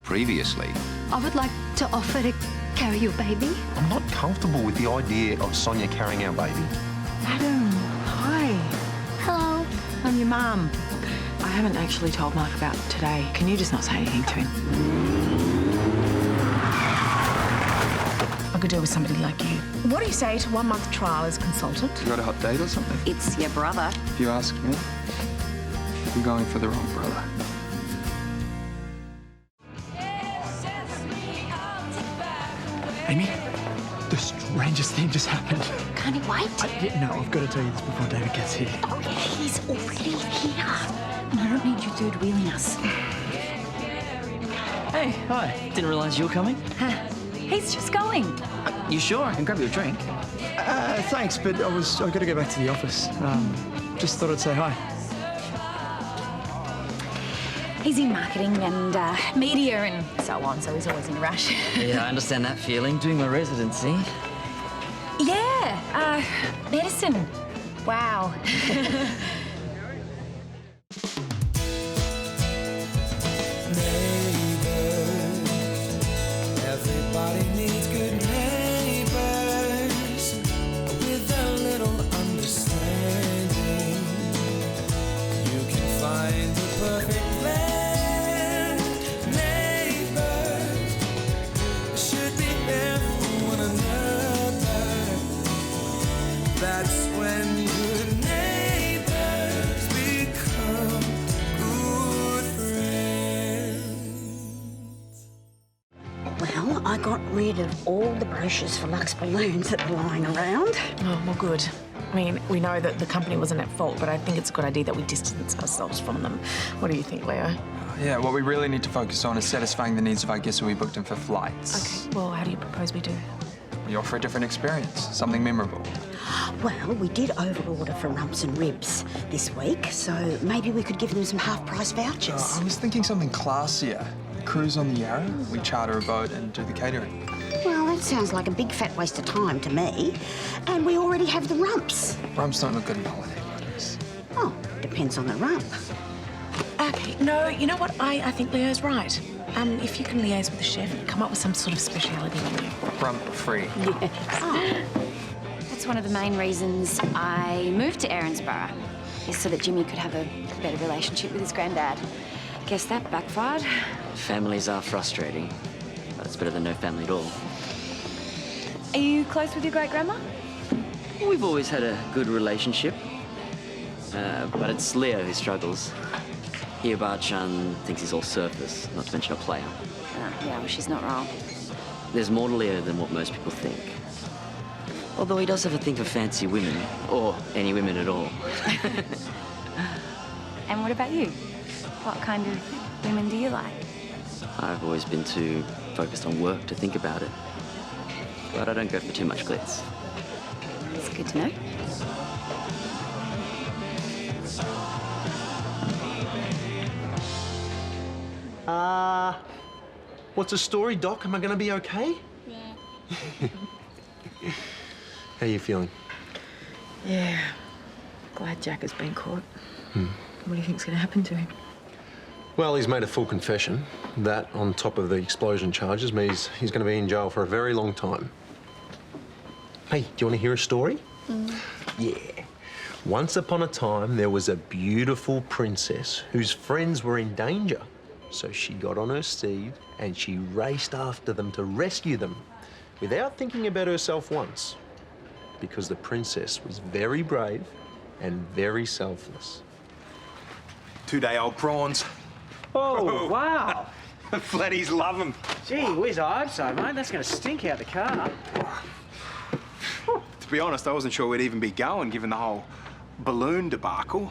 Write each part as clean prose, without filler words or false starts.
Previously. I would like to offer to carry your baby. I'm not comfortable with the idea of Sonia carrying our baby. Adam, hi. Hello. I'm your mum. I haven't actually told Mark about today. Can you just not say anything to him? I could deal with somebody like you. What do you say to 1 month trial as consultant? You got a hot date or something? It's your brother. If you ask me, you're going for the wrong brother. Amy, the strangest thing just happened. Can't he wait? No, I've got to tell you this before David gets here. Oh, yeah, he's already here. And I don't need you third wheeling us. Hey, hi. Didn't realise you were coming. He's just going. You sure? I can grab you a drink. Thanks, but I've got to go back to the office. Just thought I'd say hi. He's in marketing and media and so on, so he's always in a rush. Yeah, I understand that feeling. Doing my residency. Yeah, medicine. Wow. Everybody needs good neighbors with a little understanding. You can find the perfect blend. Neighbors should be there for one another. That's when good neighbors become good friends. Well, I got rid of all the brochures for Lux balloons that were lying around. Oh, well, good. I mean, we know that the company wasn't at fault, but I think it's a good idea that we distance ourselves from them. What do you think, Leo? Yeah, what we really need to focus on is satisfying the needs of our guests who we booked in for flights. Okay, well, how do you propose we do? We offer a different experience, something memorable. Well, we did overorder for rumps and ribs this week, so maybe we could give them some half-price vouchers. I was thinking something classier. Cruise on the Yarra, we charter a boat and do the catering. Well, that sounds like a big fat waste of time to me. And we already have the rumps. Rumps don't look good in holiday photos. Oh, depends on the rump. Okay, no, you know what? I think Leo's right. If you can liaise with the chef and come up with some sort of speciality menu. Rump free. Yes. Oh. That's one of the main reasons I moved to Erinsborough, is so that Jimmy could have a better relationship with his granddad. Guess that backfired. Families are frustrating, but it's better than no family at all. Are you close with your great-grandma? We've always had a good relationship, but it's Leo who struggles. Here, Bar-chan thinks he's all surface, not to mention a player. Yeah, well, she's not wrong. There's more to Leo than what most people think. Although he does have a thing for fancy women, or any women at all. And what about you? What kind of women do you like? I've always been too focused on work to think about it. But I don't go for too much glitz. It's good to know. What's the story, Doc? Am I going to be okay? Yeah. How are you feeling? Yeah. Glad Jack has been caught. What do you think's going to happen to him? Well, he's made a full confession. That, on top of the explosion charges, means he's going to be in jail for a very long time. Hey, do you want to hear a story? Yeah. Once upon a time, there was a beautiful princess whose friends were in danger. So she got on her steed and she raced after them to rescue them without thinking about herself once. Because the princess was very brave and very selfless. 2-day-old prawns. Oh, wow. Flatties love them. Gee whiz, I hope so, mate. That's going to stink out the car. To be honest, I wasn't sure we'd even be going, given the whole balloon debacle.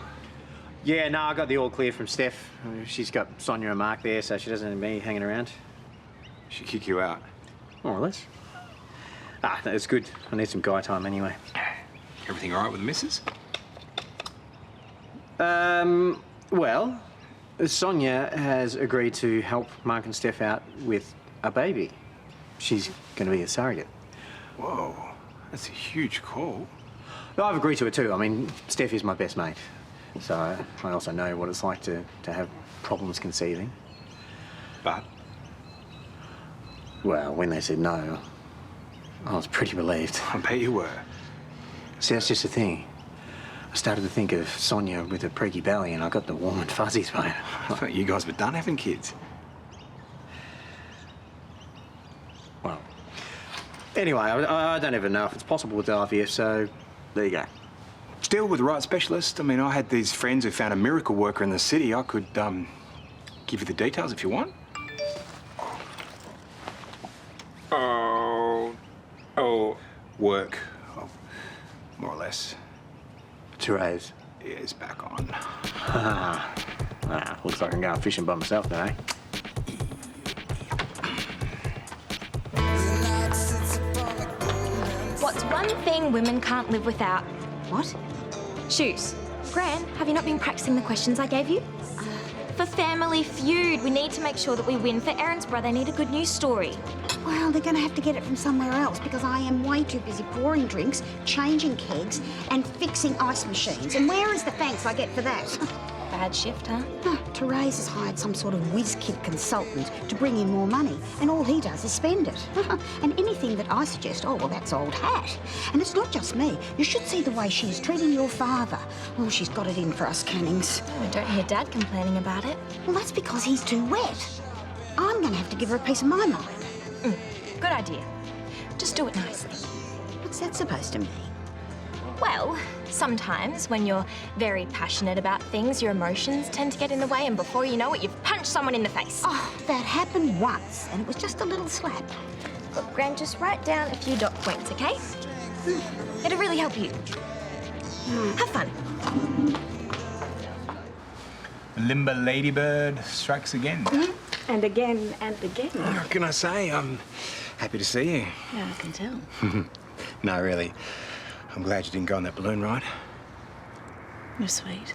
Yeah, no, I got the all clear from Steph. She's got Sonia and Mark there, so she doesn't need me hanging around. She'd kick you out. More or less. Ah, no, it's good. I need some guy time anyway. Everything all right with the missus? Well, Sonia has agreed to help Mark and Steph out with a baby. She's going to be a surrogate. Whoa, that's a huge call. But I've agreed to it too. I mean, Steph is my best mate. So I also know what it's like to have problems conceiving. But Well, when they said no, I was pretty relieved. I bet you were. See, that's just the thing. I started to think of Sonia with a preaky belly and I got the warm and fuzzies, mate. I thought you guys were done having kids. Well, anyway, I don't even know if it's possible with IVF, so there you go. Still, with the right specialist. I mean, I had these friends who found a miracle worker in the city. I could, give you the details if you want. Oh, work. Oh, more or less. Therese. Yeah, it's back on. Looks like I'm going fishing by myself now, eh? What's one thing women can't live without? What? Shoes. Gran, have you not been practicing the questions I gave you? For Family Feud, we need to make sure that we win. For Erinsborough, they need a good news story. Well, they're going to have to get it from somewhere else because I am way too busy pouring drinks, changing kegs and fixing ice machines. And where is the thanks I get for that? Bad shift, huh? Therese has hired some sort of whiz-kid consultant to bring in more money, and all he does is spend it. And anything that I suggest, oh, well, that's old hat. And it's not just me. You should see the way she's treating your father. Oh, she's got it in for us Cannings. Oh, I don't hear Dad complaining about it. Well, that's because he's too wet. I'm going to have to give her a piece of my mind. Good idea. Just do it nicely. What's that supposed to mean? Well, sometimes when you're very passionate about things, your emotions tend to get in the way, and before you know it, you've punched someone in the face. Oh, that happened once, and it was just a little slap. Look, Gran, just write down a few dot points, okay? It'll really help you. Have fun. Limber ladybird strikes again. And again and again. What can I say? I'm happy to see you. Yeah, I can tell. No, really. I'm glad you didn't go on that balloon ride. You're sweet.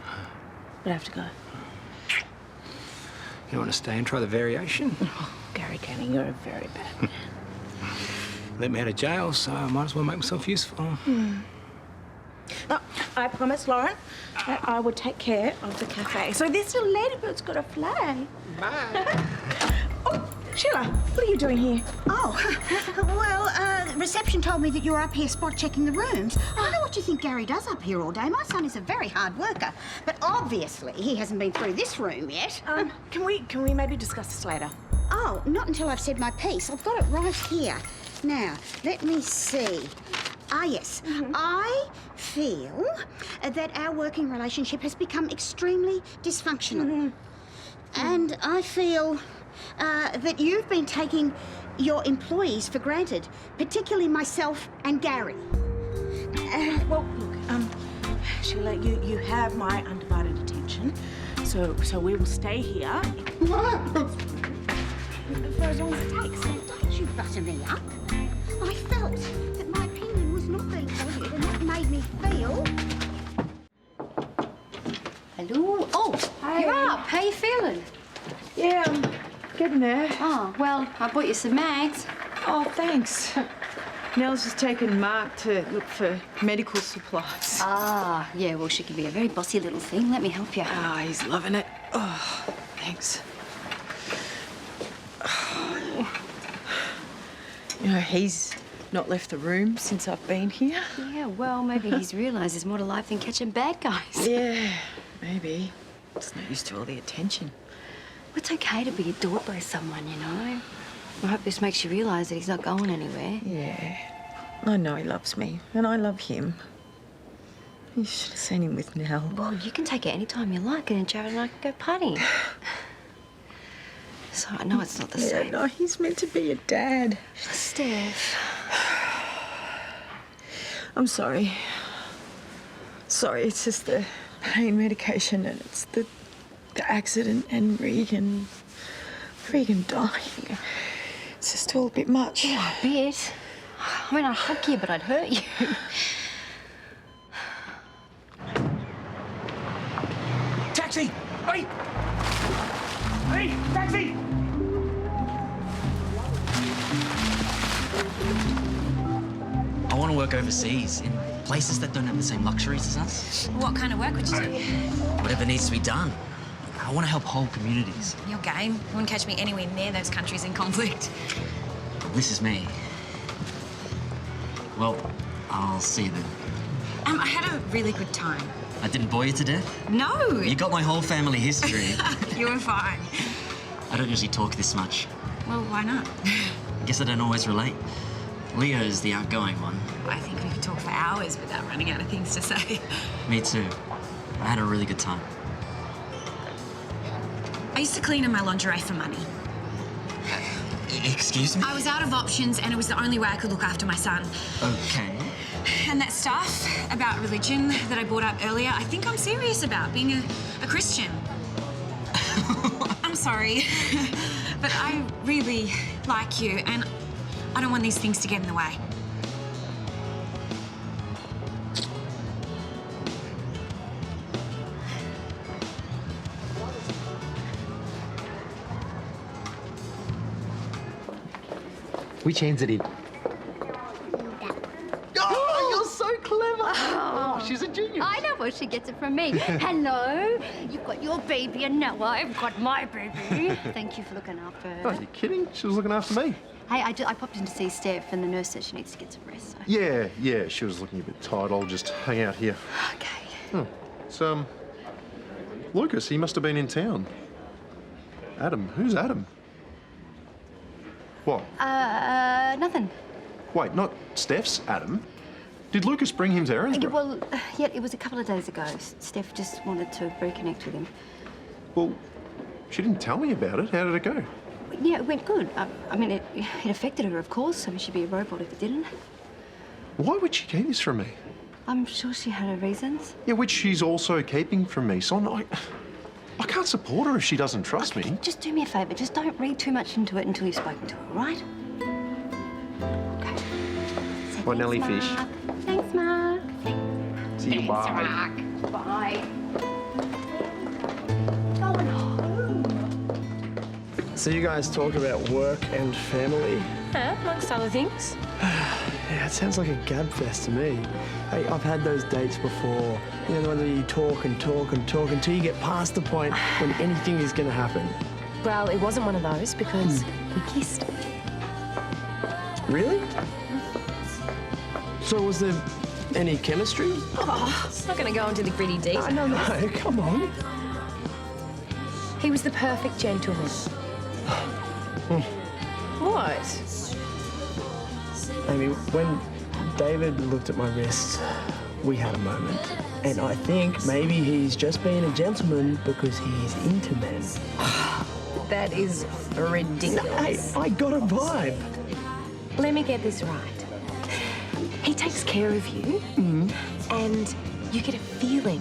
But I have to go. You want to stay and try the variation? Oh, Gary Canning, you're a very bad man. Let me out of jail, so I might as well make myself useful. No, I promised Lauren that I would take care of the cafe. So this little ladybird's got a flag. Bye. Oh, Sheila, what are you doing here? Oh, well, reception told me that you were up here spot checking the rooms. I don't know what you think Gary does up here all day. My son is a very hard worker, but obviously he hasn't been through this room yet. Can we maybe discuss this later? Oh, not until I've said my piece. I've got it right here. Now, let me see. Ah, yes. I feel that our working relationship has become extremely dysfunctional. And I feel that you've been taking your employees for granted, particularly myself and Gary. Well, look, Sheila, you have my undivided attention, so we will stay here for as long as it takes. Don't you butter me up. I felt that my opinion was not being valued, and that made me feel... Hello. Oh, you're up. How you feeling? Yeah, I'm getting there. Oh, well, I bought you some mags. Oh, thanks. Nels has taken Mark to look for medical supplies. Ah, yeah, well, she can be a very bossy little thing. Let me help you. Ah, he's loving it. Oh, thanks. You know, he's not left the room since I've been here. Yeah, well, maybe he's realised there's more to life than catching bad guys. Yeah, maybe. Just not used to all the attention. It's okay to be adored by someone, you know. I hope this makes you realise that he's not going anywhere. Yeah, I know he loves me, and I love him. You should have seen him with Nell. Well, you can take it any time you like, and Jared and I can go partying. So I know it's not the same. No, he's meant to be a dad. Steph. I'm sorry. Sorry, it's just the pain medication and it's the accident and Regan dying. It's just all a bit much. Yeah, a bit. I mean, I'd hug you, but I'd hurt you. Taxi! Hey! Hey, taxi! I want to work overseas, in places that don't have the same luxuries as us. What kind of work would you do? Whatever needs to be done. I want to help whole communities. Your game. You wouldn't catch me anywhere near those countries in conflict. This is me. Well, I'll see you then. I had a really good time. I didn't bore you to death? No! You got my whole family history. You were fine. I don't usually talk this much. Well, why not? I guess I don't always relate. Leo's the outgoing one. I think we could talk for hours without running out of things to say. Me too. I had a really good time. I used to clean in my lingerie for money. Excuse me? I was out of options and it was the only way I could look after my son. Okay. And that stuff about religion that I brought up earlier, I think I'm serious about being a Christian. I'm sorry, but I really like you and I don't want these things to get in the way. Which hand's it in? Oh, you're so clever. Oh, she's a genius. I know where she gets it from me. Hello, you've got your baby and now I've got my baby. Thank you for looking after her. Are you kidding? She was looking after me. Hey, I popped in to see Steph and the nurse said she needs to get some rest. So. Yeah, she was looking a bit tired. I'll just hang out here. Okay. Oh, it's, Lucas, he must have been in town. Adam, who's Adam? What? Nothing. Wait, not Steph's Adam? Did Lucas bring him to Erinsborough? Well, yeah, it was a couple of days ago. Steph just wanted to reconnect with him. Well, she didn't tell me about it. How did it go? Yeah, it went good. I mean, it affected her, of course. I mean, she'd be a robot if it didn't. Why would she keep this from me? I'm sure she had her reasons. Yeah, which she's also keeping from me. So I can't support her if she doesn't trust me. Just do me a favour. Just don't read too much into it until you've spoken to her, all right? Okay. Bye, Nelly Fish. Thanks, Mark. See you, bye. Mark. Bye. So you guys talk about work and family? Amongst other things. Yeah, it sounds like a gab fest to me. Hey, I've had those dates before. You know, the ones where you talk and talk and talk until you get past the point when anything is going to happen. Well, it wasn't one of those because we kissed. Really? So was there any chemistry? Oh, it's not going to go into the gritty details. No, come on. He was the perfect gentleman. What? Amy, when David looked at my wrist, we had a moment. And I think maybe he's just being a gentleman because he's into men. That is ridiculous. No, hey, I got a vibe. Let me get this right. He takes care of you, and you get a feeling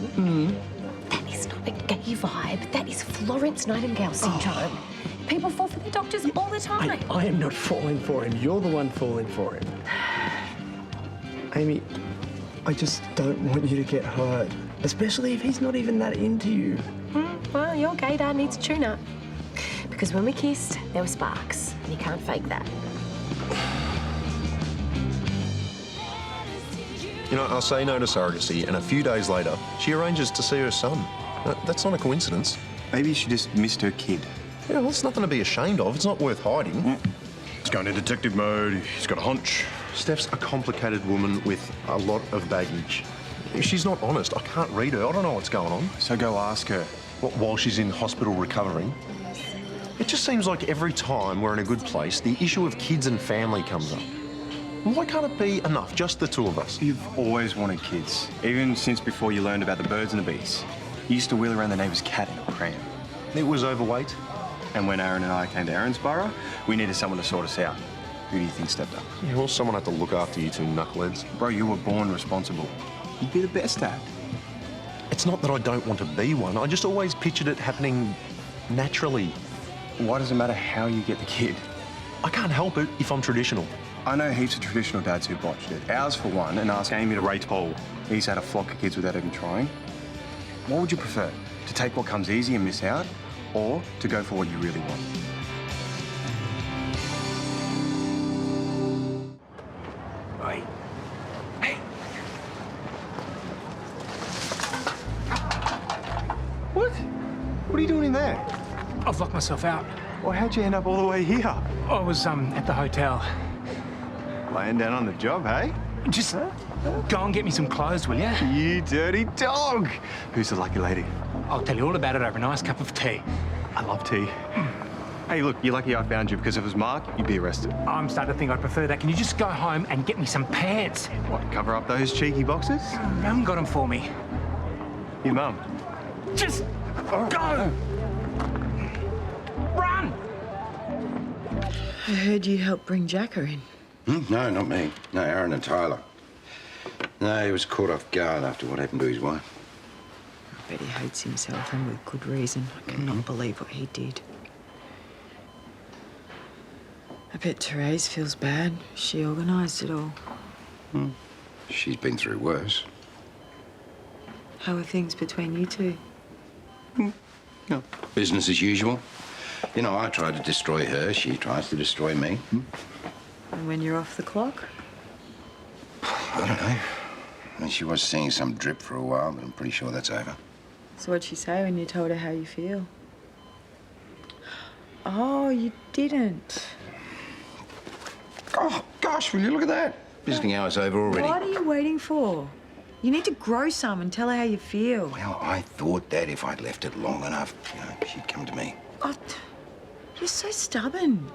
that is not a gay vibe. That is Florence Nightingale syndrome. People fall for their doctors all the time. I am not falling for him. You're the one falling for him. Amy, I just don't want you to get hurt, especially if he's not even that into you. Well, your gay dad needs a tune-up. Because when we kissed, there were sparks, and you can't fake that. You know, I say no to surrogacy, and a few days later, she arranges to see her son. That's not a coincidence. Maybe she just missed her kid. Yeah, well, it's nothing to be ashamed of. It's not worth hiding. He's going into detective mode. He's got a hunch. Steph's a complicated woman with a lot of baggage. She's not honest. I can't read her. I don't know what's going on. So go ask her. What, while she's in hospital recovering? It just seems like every time we're in a good place, the issue of kids and family comes up. Why can't it be enough, just the two of us? You've always wanted kids, even since before you learned about the birds and the bees. You used to wheel around the neighbour's cat in a pram. It was overweight. And when Aaron and I came to Erinsborough, we needed someone to sort us out. Who do you think stepped up? Yeah, well, someone had to look after you two knuckleheads. Bro, you were born responsible. You'd be the best dad. It's not that I don't want to be one. I just always pictured it happening naturally. Why does it matter how you get the kid? I can't help it if I'm traditional. I know heaps of traditional dads who botched it. Ours, for one, and ask Amy to rate Paul. He's had a flock of kids without even trying. What would you prefer? To take what comes easy and miss out? Or to go for what you really want? Right. Hey. What? What are you doing in there? I've locked myself out. Well, how'd you end up all the way here? I was at the hotel. Laying down on the job, hey? Just go and get me some clothes, will you? You dirty dog! Who's the lucky lady? I'll tell you all about it over a nice cup of tea. I love tea. Hey, look, you're lucky I found you, because if it was Mark, you'd be arrested. I'm starting to think I'd prefer that. Can you just go home and get me some pants? What, cover up those cheeky boxes? Mum got them for me. Your mum? Just go! Run! I heard you helped bring Jacker in. No, not me. No, Aaron and Tyler. No, he was caught off guard after what happened to his wife. I bet he hates himself, and with good reason. I cannot believe what he did. I bet Therese feels bad. She organised it all. She's been through worse. How are things between you two? No. Business as usual. You know, I try to destroy her. She tries to destroy me. And when you're off the clock? I don't know. I mean, she was seeing some drip for a while, but I'm pretty sure that's over. So what'd she say when you told her how you feel? Oh, you didn't. Oh, gosh, will you look at that? Visiting hour's over already. What are you waiting for? You need to grow some and tell her how you feel. Well, I thought that if I'd left it long enough, you know, she'd come to me. Oh, you're so stubborn.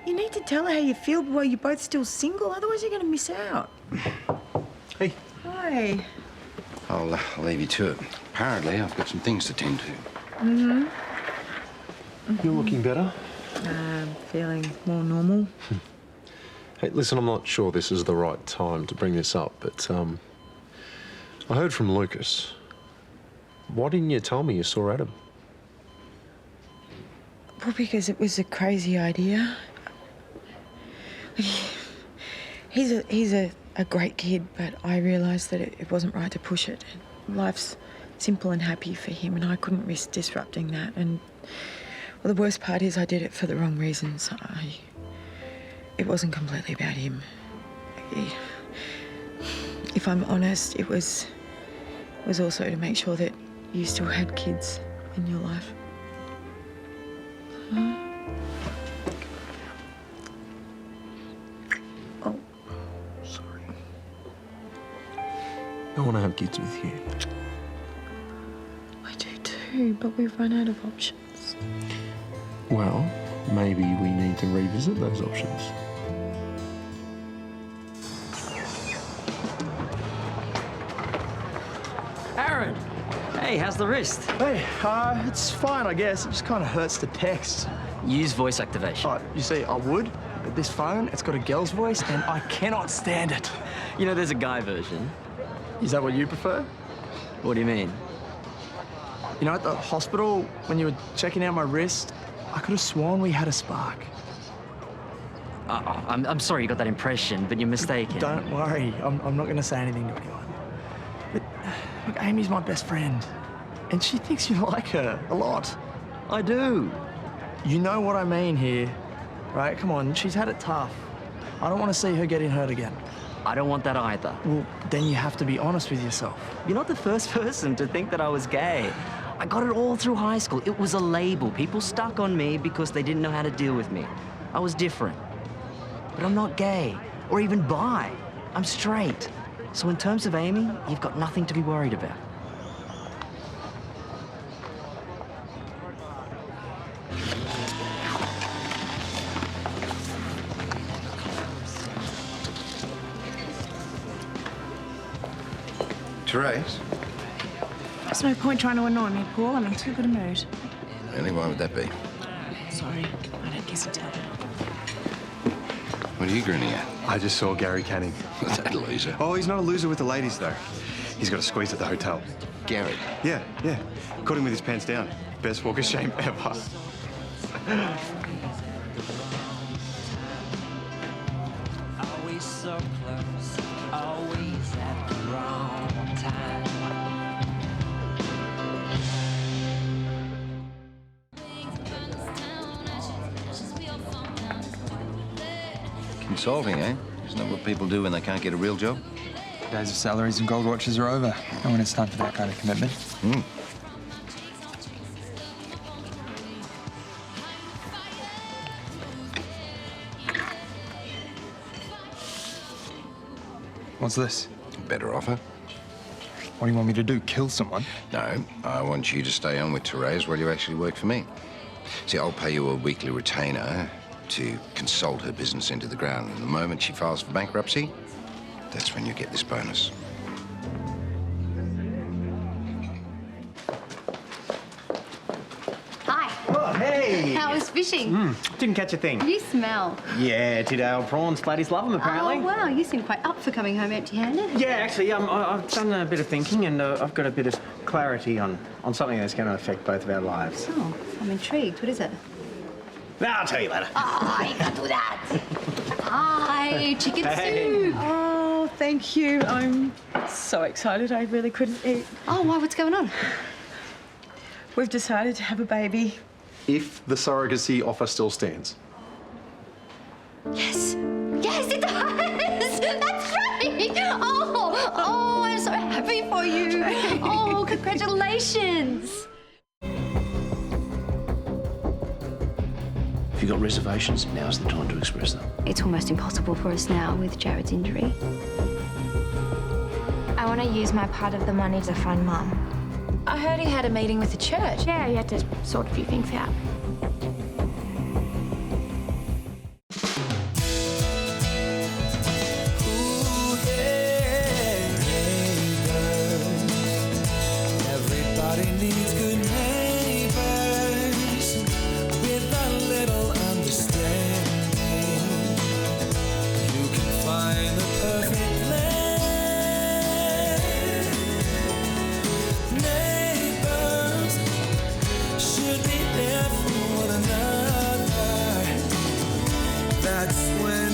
You need to tell her how you feel while you're both still single, otherwise you're going to miss out. Hey. Hi. I'll leave you to it. Apparently, I've got some things to tend to. Mm-hmm. You're looking better. Feeling more normal. Hey, listen, I'm not sure this is the right time to bring this up, but I heard from Lucas. Why didn't you tell me you saw Adam? Well, because it was a crazy idea. He's a great kid, but I realised that it wasn't right to push it. Life's simple and happy for him, and I couldn't risk disrupting that. And well, the worst part is I did it for the wrong reasons. It wasn't completely about him. If I'm honest, it was also to make sure that you still had kids in your life. Oh, sorry. I want to have kids with you. I do too, but we've run out of options. Well, maybe we need to revisit those options. Aaron! Hey, how's the wrist? Hey, it's fine, I guess. It just kind of hurts to text. Use voice activation. Oh, you see, I would, but this phone, it's got a girl's voice, and I cannot stand it. You know, there's a guy version. Is that what you prefer? What do you mean? You know, at the hospital, when you were checking out my wrist, I could have sworn we had a spark. I'm sorry you got that impression, but you're mistaken. Don't worry, I'm not going to say anything to anyone. But, look, Amy's my best friend, and she thinks you like her a lot. I do. You know what I mean here, right? Come on, she's had it tough. I don't want to see her getting hurt again. I don't want that either. Well, then you have to be honest with yourself. You're not the first person to think that I was gay. I got it all through high school. It was a label. People stuck on me because they didn't know how to deal with me. I was different. But I'm not gay, or even bi. I'm straight. So in terms of Amy, you've got nothing to be worried about. Therese? There's no point trying to annoy me, Paul. I'm in too good a mood. Really, why would that be? Sorry, I don't guess and tell. What are you grinning at? I just saw Gary Canning. That loser. Oh, he's not a loser with the ladies, though. He's got a squeeze at the hotel. Gary? Yeah. Caught him with his pants down. Best walk of shame ever. Always so close, always at the wrong time. Consulting, eh? Isn't that what people do when they can't get a real job? Days of salaries and gold watches are over. And when it's time for that kind of commitment. What's this? Better offer. What do you want me to do, kill someone? No, I want you to stay on with Therese while you actually work for me. See, I'll pay you a weekly retainer to consult her business into the ground. And the moment she files for bankruptcy, that's when you get this bonus. Hi. Oh, hey! How was fishing? Didn't catch a thing. You smell. Yeah, Tidale prawns. Flatties love them, apparently. Oh, wow. You seem quite up for coming home empty-handed. Yeah, actually, I've done a bit of thinking and I've got a bit of clarity on something that's going to affect both of our lives. Oh, I'm intrigued. What is it? I'll tell you later. Oh, you can't do that. Hi, chicken soup. Oh, thank you. I'm so excited. I really couldn't eat. Oh, why? What's going on? We've decided to have a baby. If the surrogacy offer still stands. Yes. Yes, it does. That's right. Oh, I'm so happy for you. Oh, congratulations. If you've got reservations, now's the time to express them. It's almost impossible for us now with Jared's injury. I want to use my part of the money to fund Mum. I heard he had a meeting with the church. Yeah, you had to sort a few things out. Everybody needs good neighbors with a little understanding. You can find the perfect blend. Neighbors should be there for one another. That's when